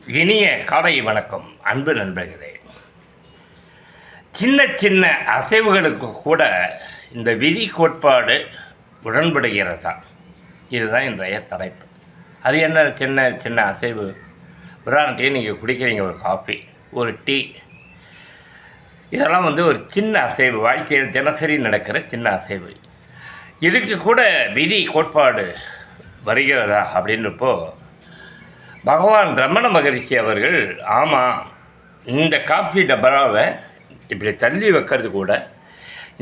இனிய காலை வணக்கம் அன்பு நண்பர்களே. சின்ன சின்ன அசைவுகளுக்கு கூட இந்த விதி கோட்பாடு உடன்படுகிறதா? இதுதான் இன்றைய தலைப்பு. அது என்ன சின்ன சின்ன அசைவு? உதாரணத்துக்கு நீங்கள் குடிக்கிறீங்க ஒரு காஃபி, ஒரு டீ, இதெல்லாம் ஒரு சின்ன அசைவு, வாழ்க்கையில் தினசரி நடக்கிற சின்ன அசைவு. இதுக்கு கூட விதி கோட்பாடு வருகிறதா அப்படின்றப்போ பகவான் ரமண மகரிஷி அவர்கள், ஆமாம், இந்த காஃபி டப்பராவை இப்படி தள்ளி வைக்கிறது கூட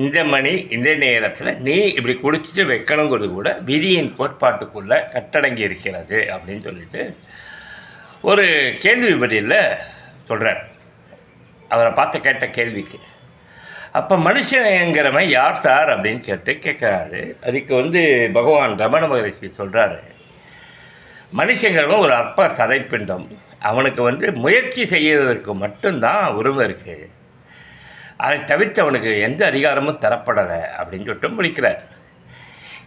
இந்த மணி இந்த நேரத்தில் நீ இப்படி குடிச்சிட்டு வைக்கணுங்கிறது கூட விதியின் கோட்பாட்டுக்குள்ளே கட்டடங்கி இருக்கிறது அப்படின்னு சொல்லிட்டு ஒரு கேள்வி பதிலில் சொல்கிறார். அவரை பார்த்து கேட்ட கேள்விக்கு அப்போ மனுஷங்கிறவன் யார் சார் அப்படின்னு கேட்குறாரு. அதுக்கு பகவான் ரமண மகரிஷி சொல்கிறாரு, மனுஷங்கிறவன் ஒரு அற்ப சதைப்பிண்டம். அவனுக்கு முயற்சி செய்வதற்கு மட்டும்தான் உரிமை இருக்குது. அதை தவிர்த்து அவனுக்கு எந்த அதிகாரமும் தரப்படலை அப்படின்னு சொல்லிட்டு முடிக்கிறார்.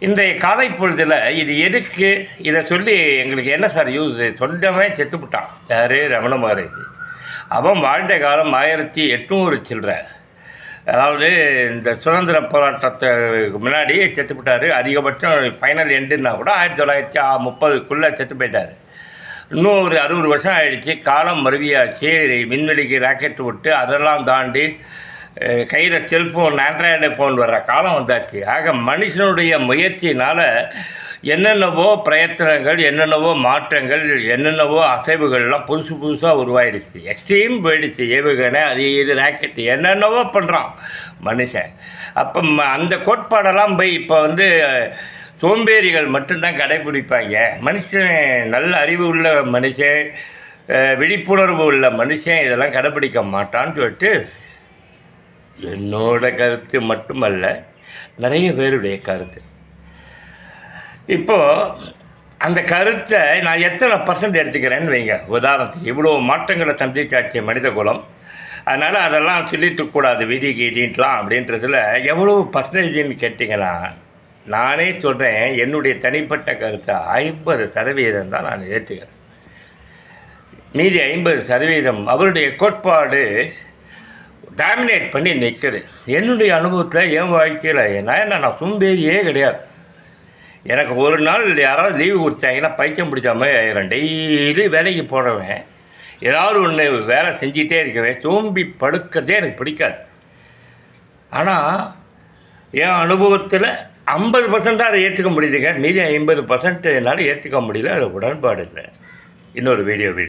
இன்றைய காலை பொழுதில் இது எதுக்கு இதை சொல்லி எங்களுக்கு என்ன சார் யூஸ்? சொந்தமே செத்துவிட்டான். யார்? ரமண மகரிஷி. அவன் வாழ்ந்த காலம் 1800 சில்லற. அதாவது இந்த சுதந்திர போராட்டத்துக்கு முன்னாடி செத்துப்பிட்டார். அதிகபட்சம் ஃபைனல் எண்டுன்னா கூட 1930க்குள்ளே செத்து போயிட்டார். இன்னும் ஒரு 60 வருஷம் ஆகிடுச்சு. காலம் மருவியாச்சு. விண்வெளிக்கு ராக்கெட் விட்டு அதெல்லாம் தாண்டி கையில் செல்ஃபோன், ஆண்ட்ராய்டு ஃபோன் வர்ற காலம் வந்தாச்சு. ஆக மனுஷனுடைய முயற்சினால் என்னென்னவோ பிரயத்தனங்கள், என்னென்னவோ மாற்றங்கள், என்னென்னவோ அசைவுகள்லாம் புதுசாக உருவாயிடுச்சு. எக்ஸ்ட்ரீம் போயிடுச்சு. ஏவுகணை, அது இது, ராக்கெட், என்னென்னவோ பண்ணுறான் மனுஷன். அப்போ அந்த கோட்பாடெல்லாம் போய் இப்போ சோம்பேறிகள் மட்டும்தான் கடைபிடிப்பாங்க. மனுஷன் நல்ல அறிவு உள்ள மனுஷன், விழிப்புணர்வு உள்ள மனுஷன் இதெல்லாம் கடைப்பிடிக்க மாட்டான்னு சொல்லிட்டு என்னோட கருத்து மட்டுமல்ல, நிறைய பேருடைய கருத்து. இப்போது அந்த கருத்தை நான் எத்தனை % எடுத்துக்கிறேன்னு வைங்க. உதாரணத்துக்கு இவ்வளோ மாற்றங்களை சந்திச்சாச்சு மனித குலம். அதனால் அதெல்லாம் சொல்லிட்டுக்கூடாது விதி கீதின்லாம் அப்படின்றதில் எவ்வளோ பர்சன்டேஜ்னு கேட்டிங்கன்னா, நானே சொல்கிறேன், என்னுடைய தனிப்பட்ட கருத்தை 50% தான் நான் ஏற்றுக்கிறேன். மீதி 50% அவருடைய கோட்பாடு டாமினேட் பண்ணி நிற்குது. என்னுடைய அனுபவத்தில், என் வாழ்க்கையில் நான் சோம்பேறியே கிடையாது. எனக்கு ஒரு நாள் யாராவது லீவு கொடுத்தாங்கன்னா பைத்தியம் பிடிச்ச மாதிரி ஆயிரம். டெய்லி வேலைக்கு போடுவேன், ஏதாவது ஒன்று வேலை செஞ்சிகிட்டே இருக்கவே. சோம்பி படுக்கிறதே எனக்கு பிடிக்காது. ஆனால் என் அனுபவத்தில் 50% தான் அதை ஏற்றுக்க முடியுதுங்க. மீதி 50% என்னால் ஏற்றுக்க முடியல. அது உடன்பாடு இல்லை. இன்னொரு வீடியோ